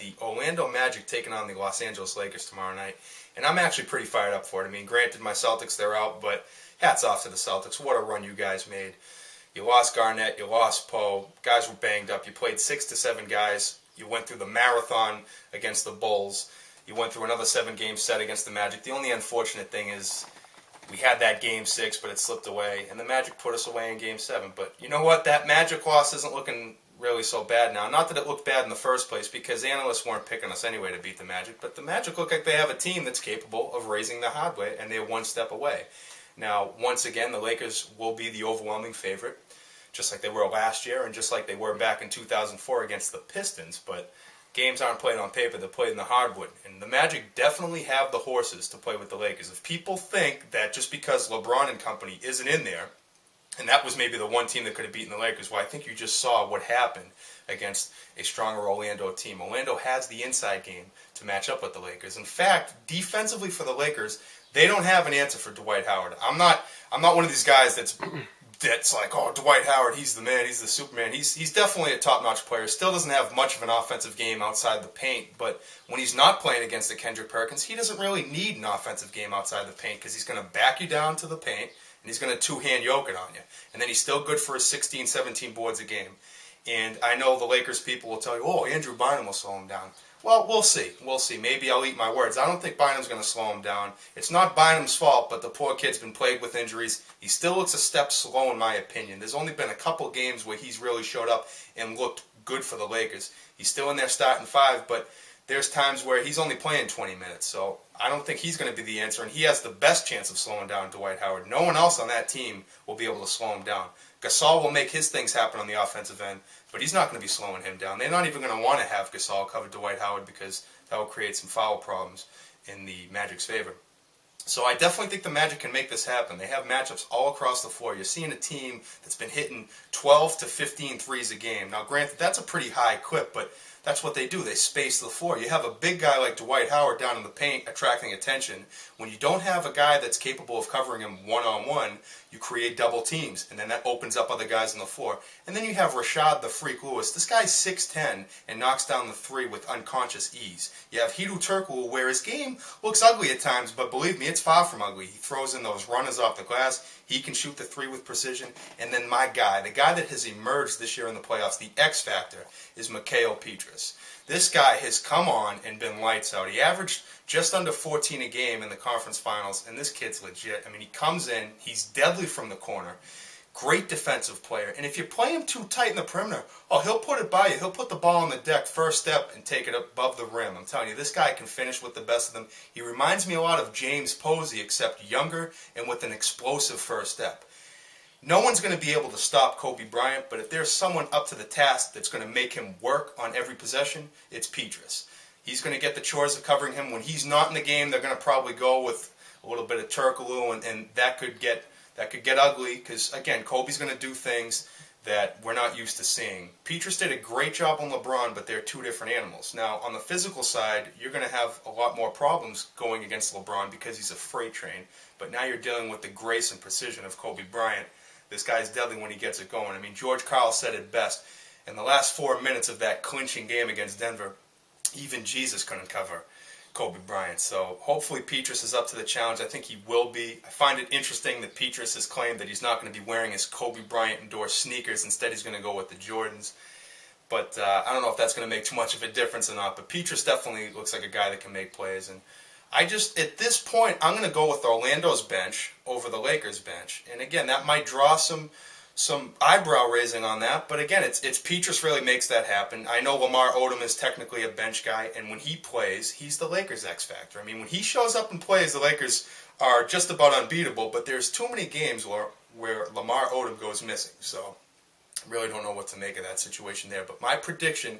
the Orlando Magic taking on the Los Angeles Lakers tomorrow night, and I'm actually pretty fired up for it. I mean, granted, my Celtics, they're out, but hats off to the Celtics. What a run you guys made. You lost Garnett, you lost Poe, guys were banged up. You played 6 to 7 guys. You went through the marathon against the Bulls. You went through another 7-game set against the Magic. The only unfortunate thing is we had that Game 6, but it slipped away, and the Magic put us away in Game 7. But you know what? That Magic loss isn't looking really so bad now. Not that it looked bad in the first place, because analysts weren't picking us anyway to beat the Magic, but the Magic look like they have a team that's capable of raising the hard way, and they're one step away. Now, once again, the Lakers will be the overwhelming favorite, just like they were last year, and just like they were back in 2004 against the Pistons, but games aren't played on paper, they're played in the hardwood. And the Magic definitely have the horses to play with the Lakers. If people think that just because LeBron and company isn't in there, and that was maybe the one team that could have beaten the Lakers, well, I think you just saw what happened against a stronger Orlando team. Orlando has the inside game to match up with the Lakers. In fact, defensively for the Lakers, they don't have an answer for Dwight Howard. I'm not one of these guys that's like, oh, Dwight Howard, he's the man, he's the Superman. He's definitely a top-notch player. Still doesn't have much of an offensive game outside the paint, but when he's not playing against the Kendrick Perkins, he doesn't really need an offensive game outside the paint because he's going to back you down to the paint, and he's going to two-hand yoke it on you. And then he's still good for his 16, 17 boards a game. And I know the Lakers people will tell you, oh, Andrew Bynum will slow him down. Well, we'll see. We'll see. Maybe I'll eat my words. I don't think Bynum's going to slow him down. It's not Bynum's fault, but the poor kid's been plagued with injuries. He still looks a step slow in my opinion. There's only been a couple games where he's really showed up and looked good for the Lakers. He's still in their starting 5, but there's times where he's only playing 20 minutes. So I don't think he's going to be the answer, and he has the best chance of slowing down Dwight Howard. No one else on that team will be able to slow him down. Gasol will make his things happen on the offensive end, but he's not going to be slowing him down. They're not even going to want to have Gasol cover Dwight Howard because that will create some foul problems in the Magic's favor. So I definitely think the Magic can make this happen. They have matchups all across the floor. You're seeing a team that's been hitting 12 to 15 threes a game. Now, granted, that's a pretty high clip, but that's what they do. They space the floor. You have a big guy like Dwight Howard down in the paint attracting attention. When you don't have a guy that's capable of covering him one-on-one, you create double teams, and then that opens up other guys on the floor. And then you have Rashad the Freak Lewis. This guy's 6'10", and knocks down the three with unconscious ease. You have Hedo Turkoglu, where his game looks ugly at times, but believe me, it's far from ugly. He throws in those runners off the glass. He can shoot the three with precision. And then my guy, the guy that has emerged this year in the playoffs, the X Factor, is Mikal Pietrus. This guy has come on and been lights out. He averaged just under 14 a game in the conference finals, and this kid's legit. I mean, he comes in, he's deadly from the corner, great defensive player, and if you play him too tight in the perimeter, oh, he'll put it by you. He'll put the ball on the deck first step and take it above the rim. I'm telling you, this guy can finish with the best of them. He reminds me a lot of James Posey, except younger and with an explosive first step. No one's going to be able to stop Kobe Bryant, but if there's someone up to the task that's going to make him work on every possession, it's Pietrus. He's going to get the chores of covering him. When he's not in the game, they're going to probably go with a little bit of Turkoglu, and that could get ugly because, again, Kobe's going to do things that we're not used to seeing. Pietrus did a great job on LeBron, but they're two different animals. Now, on the physical side, you're going to have a lot more problems going against LeBron because he's a freight train, but now you're dealing with the grace and precision of Kobe Bryant. This guy's deadly when he gets it going. I mean, George Karl said it best. In the last 4 minutes of that clinching game against Denver, even Jesus couldn't cover Kobe Bryant. So hopefully Pietrus is up to the challenge. I think he will be. I find it interesting that Pietrus has claimed that he's not going to be wearing his Kobe Bryant endorsed sneakers. Instead, he's going to go with the Jordans. But I don't know if that's going to make too much of a difference or not. But Pietrus definitely looks like a guy that can make plays. And at this point, I'm going to go with Orlando's bench over the Lakers' bench. And again, that might draw some eyebrow raising on that, but again, it's Pietrus really makes that happen. I know Lamar Odom is technically a bench guy, and when he plays, he's the Lakers' X Factor. I mean, when he shows up and plays, the Lakers are just about unbeatable, but there's too many games where Lamar Odom goes missing, so I really don't know what to make of that situation there. But my prediction,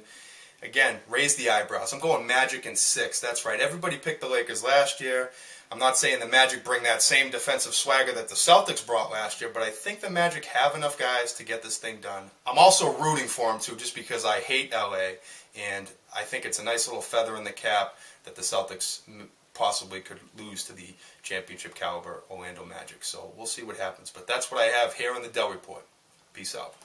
again, raise the eyebrows. I'm going Magic in 6. That's right. Everybody picked the Lakers last year. I'm not saying the Magic bring that same defensive swagger that the Celtics brought last year, but I think the Magic have enough guys to get this thing done. I'm also rooting for them, too, just because I hate LA, and I think it's a nice little feather in the cap that the Celtics possibly could lose to the championship caliber Orlando Magic. So we'll see what happens. But that's what I have here in the Dell Report. Peace out.